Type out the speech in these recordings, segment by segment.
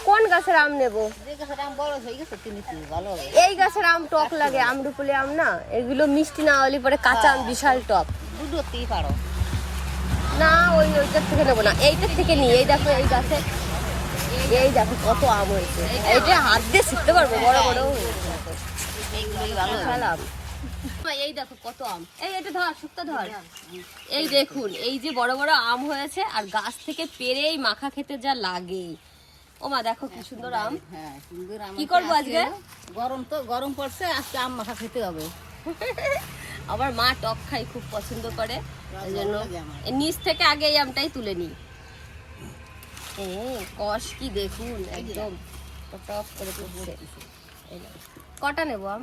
কোন গাছের আম নেব? এই গাছের আম টক লাগে, আমরুপুলি আম না, এগুলো মিষ্টি না হলে পরে কাঁচা আম বিশাল টক। না ওইটার থেকে নেবো না, এইটার থেকে নিই। এই দেখো এই গাছে, এই দেখো কত আম হয়েছে, এইটা হাত দিয়ে ছিঁড়তে পারবো, বড় বড় আম। এই দেখো কত আম, এই এটা ধর, শুক্তা ধর। এই দেখুন এই যে বড় বড় আম হয়েছে, আর গাছ থেকে পেরেই মাখা খেতে যা লাগে। ও মা দেখো কি সুন্দর আম। কি করবো আজকে? গরম তো গরম পড়ছে, আজকে আম মাখা খেতে হবে। আবার মা টক খাই খুব পছন্দ করে, এই জন্য নিচ থেকে আগে এই আমটাই তুলে নিই। কষ কি দেখুন, একদম টক করে তুলছে। কটা নেবো আম?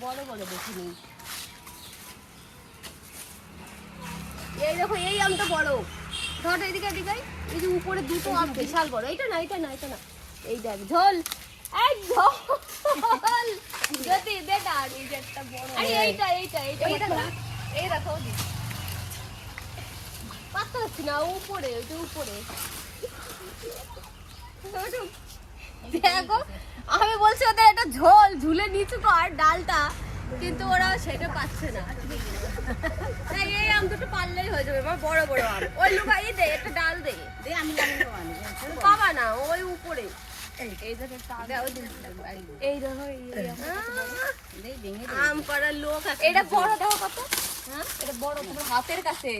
বড় বড় দেখে নিই। এই দেখো এই আমটা বড়, ধর এদিকে এদিকে। এই যে উপরে দুটো আম বিশাল বড়। এইটা না, এটা না, এটা না, এই দেখ ঝোল, এই ঝোল যদি দেখ। আর এই যে একটা বড়, এইটা এইটা এইটা এইটা না, এই দেখো পাতা হচ্ছে না, উপরে ওইটা উপরে। দেখো আমি বলছি ওদের একটা ঝোল ঝুলে নিচু কর ডালটা, কিন্তু ওরা সেটা পাচ্ছে না। এই আম দুটো পারলেই হয়ে যাবে, বড় বড় আম। ওই লোক এই দে, একটা ডাল দে। আমি পাবা না, ওই উপরে। আম পাড়ার লোক আছে। এটা বড় দেখো কত, হ্যাঁ এটা বড় তোমার হাতের কাছে।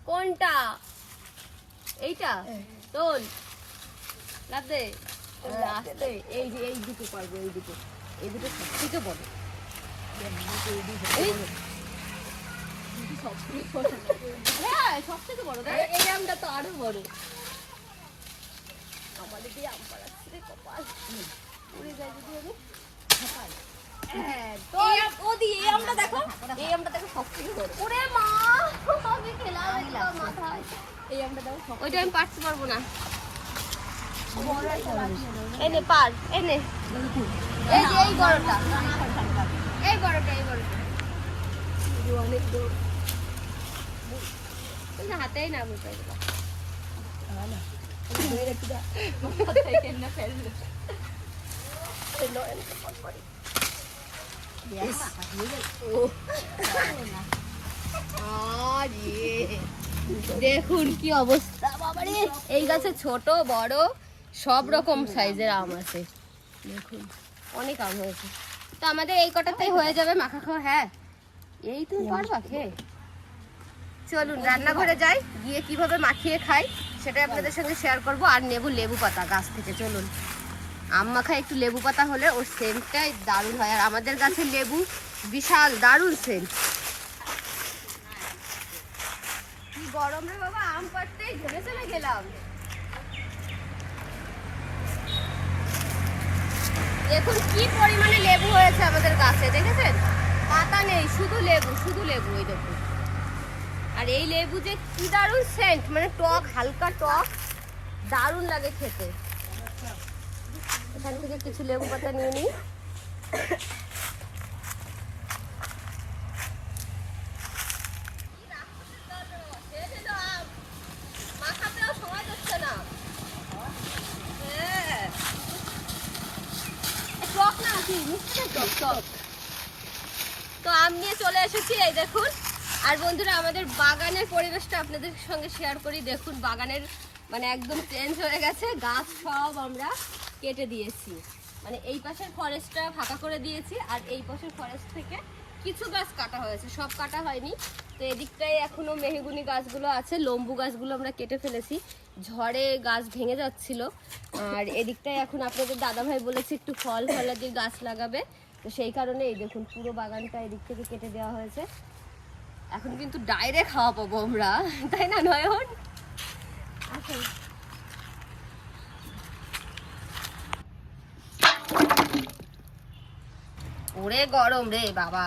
কোনটা? এইটা তোল, লাভ দে আস্তে। এই যে এই দুটো পারবো, এই দুটো, এই দুটো সব থেকে বড়। হ্যাঁ সব থেকে বড়, এই আমটা তো আরো বড়। আমাদের দিয়ে আম পাড়াচ্ছে রে কপাল, উড়ে যায় যদি আমি। এই আমটা দেখো, এই আমটা দেখো সব থেকে বড়। ওরে মা আমি খেলাম মাথায়। এই আমটা দেখো, ওইটা আমি পারতে পারবো না। এনে পার, এনে এই যে এই বড়টা, এই বড়টা, এই বড়টা অনেক বড়। হাতেই না বুঝতে দেখুন কি অবস্থা বাবারে। এই গাছে ছোট বড় সব রকম সাইজের আম আছে, দেখুন অনেক আম হয়েছে। তো আমাদের এই কটাতেই হয়ে যাবে মাখা খাওয়া। হ্যাঁ এই তুমি পারবা খেয়ে? চলুন রান্নাঘরে যাই, গিয়ে কিভাবে মাখিয়ে খাই সেটাই আপনাদের সঙ্গে শেয়ার করব। আর নেবো লেবু পাতা গাছ থেকে। চলুন, আম মাখায় একটু লেবু পাতা হলে ওর সেন্টটাই দারুণ হয়। আর আমাদের গাছের লেবু বিশাল দারুণ সেন্ট। কি গরম রে বাবা, আম পাড়তেই ঘেমে চলে গেলাম। দেখুন কি পরিমাণে লেবু হয়েছে আমাদের গাছে, দেখেছেন? পাতা নেই, শুধু লেবু, শুধু লেবু। এই দেখুন, আর এই লেবু যে কি দারুণ সেন্ট, মানে টক, হালকা টক, দারুণ লাগে খেতে। এখান থেকে কিছু লেবু পাতা নিয়ে নিই। তো আম নিয়ে চলে এসেছি, এই দেখুন। আর বন্ধুরা আমাদের বাগানের পরিবেশটা আপনাদের সঙ্গে শেয়ার করি। দেখুন বাগানের মানে একদম চেঞ্জ হয়ে গেছে, গাছ সব আমরা কেটে দিয়েছি। মানে এই পাশের ফরেস্টটা ফাঁকা করে দিয়েছি, আর এই পাশের ফরেস্ট থেকে কিছু গাছ কাটা হয়েছে, সব কাটা হয়নি। তো এদিকটায় এখনো মেহগুনি গাছগুলো আছে, লম্বু গাছগুলো আমরা কেটে ফেলেছি, ঝড়ে গাছ ভেঙে যাচ্ছিল। আর এদিকটায় এখন আপনাদের দাদাভাই বলেছে একটু ফল ফলাদির গাছ লাগাবে, তো সেই কারণে এই দেখুন পুরো বাগানটা এদিক থেকে কেটে দেওয়া হয়েছে। এখন কিন্তু ডাইরেক্ট খাওয়া পাবো আমরা, তাই না নয়ন? আচ্ছা ওরে গরম রে বাবা,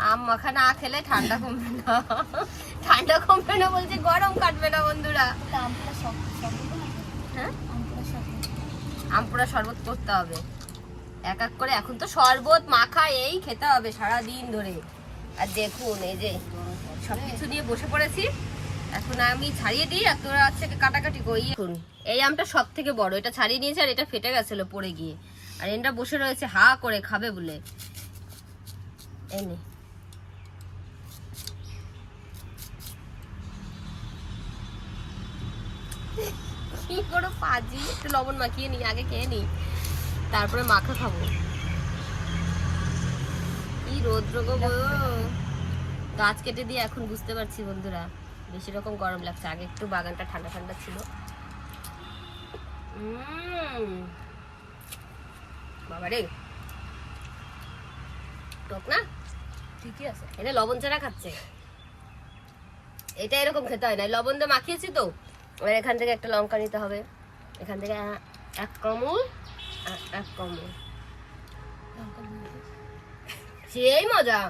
আম মাখা না খেলে ঠান্ডা কমবে না। ঠান্ডা কমবে না বলছে, গরম কাটবে না বন্ধুরা। হ্যাঁ আমপুরা শরবত করতে হবে এক এক করে। এখন তো শরবত মাখা এই খেতে হবে সারা দিন ধরে। আর দেখুন এই যে সবকিছু নিয়ে বসে পড়েছি, এখন আমি ছাড়িয়ে দিই আর তোরা হচ্ছে কাটাকাটি করি। এখন এই আমটা সব থেকে বড়, এটা ছাড়িয়ে নিয়েছে আর এটা ফেটে গেছিল পড়ে গিয়ে, আর এটা বসে রয়েছে হা করে খাবে বলে। এনে কি করে পাজি, একটু লবণ মাখিয়ে নি, আগে খেয়ে নি তারপরে মাখা খাবো। কি রৌদ্র গো, গাছ কেটে দিয়ে এখন বুঝতে পারছি বন্ধুরা বেশি রকম গরম লাগছে। আগে একটু বাগানটা ঠান্ডা ঠান্ডা ছিল। বাবা রে, টক না? ঠিকই আছে। এটা লবণ ছাড়া খাচ্ছে, এটা এরকম খেতে হয় না, লবণ দিয়ে মাখিয়েছি তো। এবার এখান থেকে একটা লঙ্কা নিতে হবে, এখান থেকে এক কামড়, এক কামড়, সেই মজা।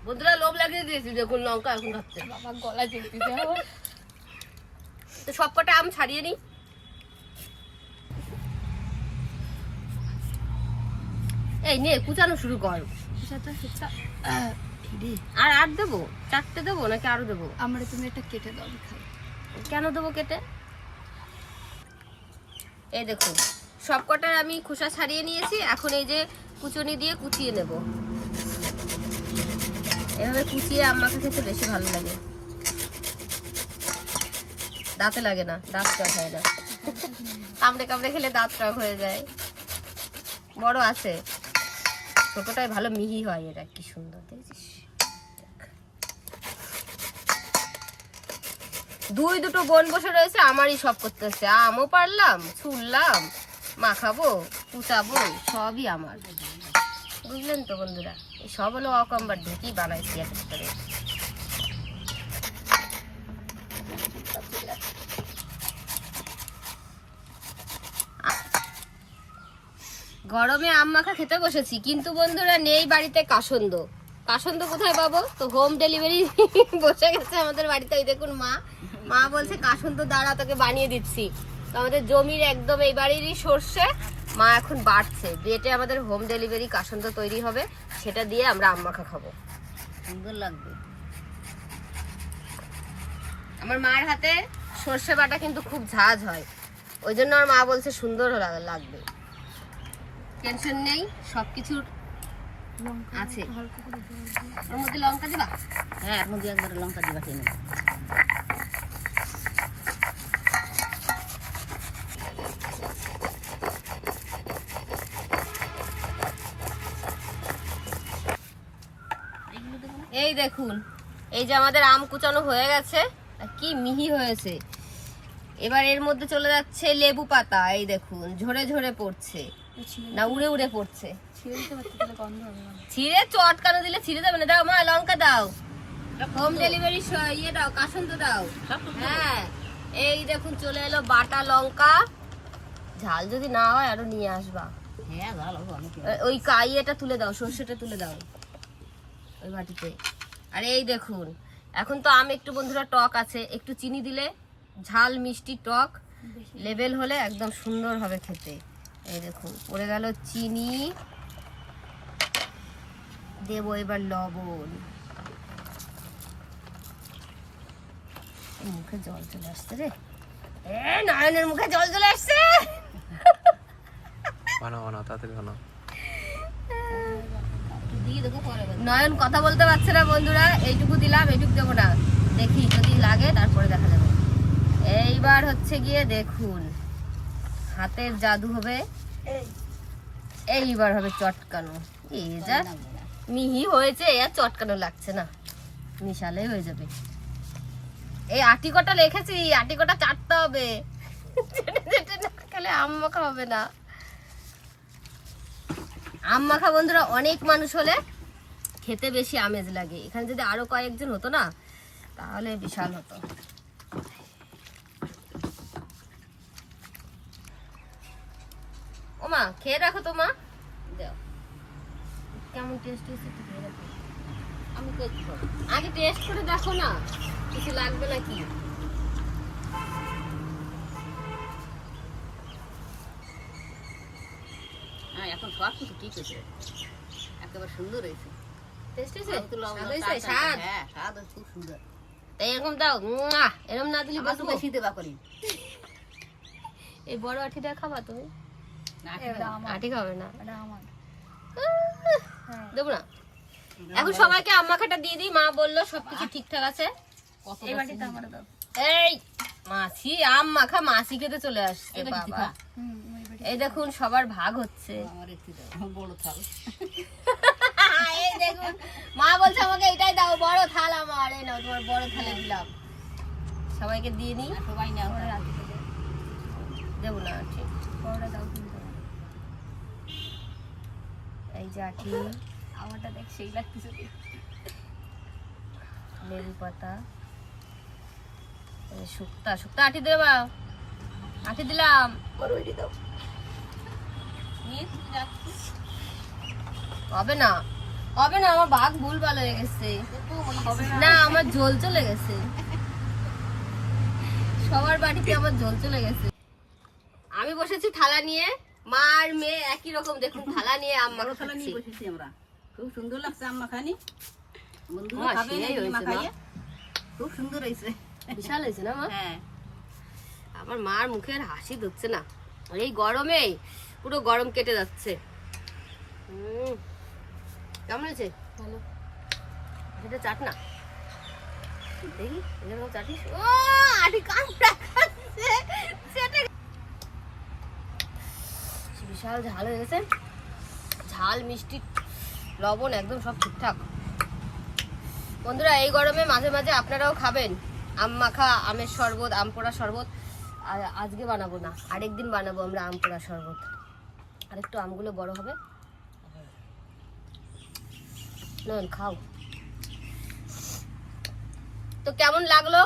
বন্ধুরা লোভ লাগিয়ে দিয়েছি, দেখুন লঙ্কা এখন খাচ্ছে। বাবা গলা চেপে যাও। তো সবকটা আম ছাড়িয়ে নি। এই নে কুচানো শুরু কর। আর দেবো? 4টে দেবো নাকি আরো দেবো? আমরা তুমি এটা কেটে দাও, খাই। কেন দেবো কেটে? এই দেখুন সবকটা আমি খোসা ছাড়িয়ে নিয়েছি। এখন এই যে কুচনি দিয়ে কুচিয়ে নেব। এভাবে কুচিয়ে আম মাখা খেতে বেশি ভালো লাগে, দাঁতে লাগে না, দাঁত টক হয় না। কামড়ে কামড়ে খেলে দাঁত টক হয়ে যায়। বড় আছে, ছোটটাই ভালো মিহি হয়। এটা কি সুন্দর দেখছিস, দুটো বোন বসে রয়েছে, আমারই সব করতে হচ্ছে। আমও পারলাম, ছুললাম, মাখাবো, কুচাবো, সবই আমার। বুঝলেন তো বন্ধুরা, এই সব হলো অকম্বার ঢেকি বানাইছি এক করে। গরমে আম মাখা খেতে বসেছি, কিন্তু বন্ধুরা নেই বাড়িতে কাসন্দ। কাসন্দ কোথায় পাবো? তো হোম ডেলিভারি বসে গেছে আমাদের বাড়িতে। ওই দেখুন মা বলছে কাসন্দ দাঁড়া তোকে বানিয়ে দিচ্ছি। তো আমাদের জমির একদম এই বাড়িরই সর্ষে মা এখন বাড়ছে, বেটে আমাদের হোম ডেলিভারি কাসন্দ তৈরি হবে, সেটা দিয়ে আমরা আম মাখা খাবো। সুন্দর লাগবে। আমার মায়ের হাতে সর্ষে বাটা কিন্তু খুব ঝাঁঝ হয়, ওই জন্য আমার মা বলছে সুন্দর লাগবে। টেনশন নেই, সবকিছুর আছে। ওর মধ্যে লঙ্কা দিবা? হ্যাঁ, এর মধ্যে একবার লঙ্কা দিবা টেনে। এই দেখুন, এই যে আমাদের আম কুচানো হয়ে গেছে, কি মিহি হয়েছে। এবার এর মধ্যে চলে যাচ্ছে লেবু পাতা। এই দেখুন ঝরে ঝরে পড়ছে, না উড়ে উড়ে পড়ছে। ছিঁড়ে চটকানো দিলে ছিঁড়ে যাবে না। দাও মা লঙ্কা দাও, হোম ডেলিভারি ইয়ে দাও, কাসন্দ দাও। হ্যাঁ এই দেখুন চলে এলো বাটা লঙ্কা। ঝাল যদি না হয় আরো নিয়ে আসবা। হ্যাঁ ভালো, ওই এটা তুলে দাও, সর্ষেটা তুলে দাও ওই বাটিতে। আর এই দেখুন এখন তো আম একটু বন্ধুরা টক আছে, একটু চিনি দিলে ঝাল মিষ্টি টক লেভেল হলে একদম সুন্দর হবে খেতে। এই দেখুন পড়ে গেল চিনি, দেবো এবার লবণ। মুখে জল চলে আসছে রে, নয়নের মুখে জল চলে আসছে। নয়ন কথা বলতে পারছে না বন্ধুরা, এইটুকু দিলাম, এইটুকু দেবো না, দেখি যদি লাগে তারপরে দেখা যাবে। এইবার হচ্ছে গিয়ে দেখুন হাতের জাদু হবে, এইবার হবে চটকানো। এই যা মিহি হয়েছে, আর চটকানো লাগছে না, মিশালে হয়ে যাবে। এই আটি কটা রেখেছি, আটি কটা চাটতে হবে, না খেলে আম মাখা হবে না। আম মাখা বন্ধুরা অনেক মানুষ হলে খেতে বেশি আমেজ লাগে। এখানে যদি আরো কয়েকজন হতো না তাহলে বিশাল হতো। ও মা খেয়ে রাখো তো মা, দাও কেমন টেস্ট হয়েছে একটু খেয়ে রাখো। আমি দেখবো, আগে টেস্ট করে দেখো না কিছু লাগবে নাকি। হ্যাঁ এখন সব কিছু ঠিক হয়েছে, একেবারে সুন্দর হয়েছে। টেস্ট হয়েছে? আমি তো লবণ স্বাদ হয়েছে? টাটকা, স্বাদ? হ্যাঁ স্বাদ হয়েছে, খুব সুন্দর। তাই এরকম দাও, মুয়া! এরকম না দিলে আমার তো বসবো। বেশি দেবা করি এই বড় আঠিটা খাবা তুমি? না, আঠি খাবে না, এটা আমার। দেবো না। এখন সবাইকে আম মাখাটা দিয়ে দিই, মা বললো সবকিছু ঠিকঠাক আছে। কত এই বাটিতে আমার দাও। এই মাছি আম মাখা মাছি খেতে চলে আসছে এই বাটিতে বাবা। খা। ওই বাটি। এই দেখুন সবার ভাগ হচ্ছে। আমার একটু দাও, বড় থাল। এই দেখুন মা বলছে আমাকে এটাই দাও, বড় থাল আমার, এই নাও তোমার বড় থালে দিলাম। সবাইকে দিয়ে নিই। আর সবাই নেও, ওরা রাতে দেবে। দেবো না আঠি। বড়টা দাও কিন্তু। এই যে আঠি, আমারটা দেখ সেই লাগতেছে দেখতে। লেবু পাতা, এই শুক্তা শুক্তা আঠি দেবা, আঠি দিলাম। আর ওইটি দাও। নিয়ে তুই যাচ্ছিস। হবে না, হবে না, আমার ভাগ ভুল ভালো হয়ে গেছে। হবে না। না আমার ঝোল চলে গেছে, সবার বাড়িতে আমার ঝোল চলে গেছে। আমি বসেছি থালা নিয়ে, মা আর মেয়ে একই রকম দেখুন থালা নিয়ে আম বড় মাখা থালা খাচ্ছি। নিয়ে বসেছি আমরা, খুব সুন্দর লাগছে আম মাখানি। বন্ধুরা মা, খাবে সেই এই হয়েছে, মাখাইয়ে, খুব সুন্দর হয়েছে। বিশাল হয়েছে না মা? হ্যাঁ, আমার মার মুখের হাসি ধরছে না, আর এই গরমে পুরো গরম কেটে যাচ্ছে। কেমন হয়েছে? ভালো। এটা চাট না, দেখি এরকম চাটিস। ও আটি কামড়া খাচ্ছে, সেটা- বিশাল ঝাল হয়ে গেছে, ঝাল মিষ্টি লবণ একদম সব ঠিকঠাক। বন্ধুরা এই গরমে মাঝে মাঝে আপনারাও খাবেন আম মাখা, আমের শরবত, আম পোড়া শরবত। আর আজকে বানাবো না, আরেকদিন বানাবো আমরা আম পোড়া শরবত। আর একটু আমগুলো বড় হবে। নন খাও। তো কেমন লাগলো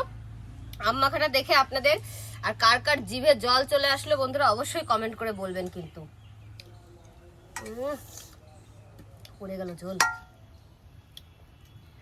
আম মাখাটা দেখে আপনাদের? আর কার কার জিভে জল চলে আসলো বন্ধুরা অবশ্যই কমেন্ট করে বলবেন কিন্তু। পড়ে গেল ঝোল।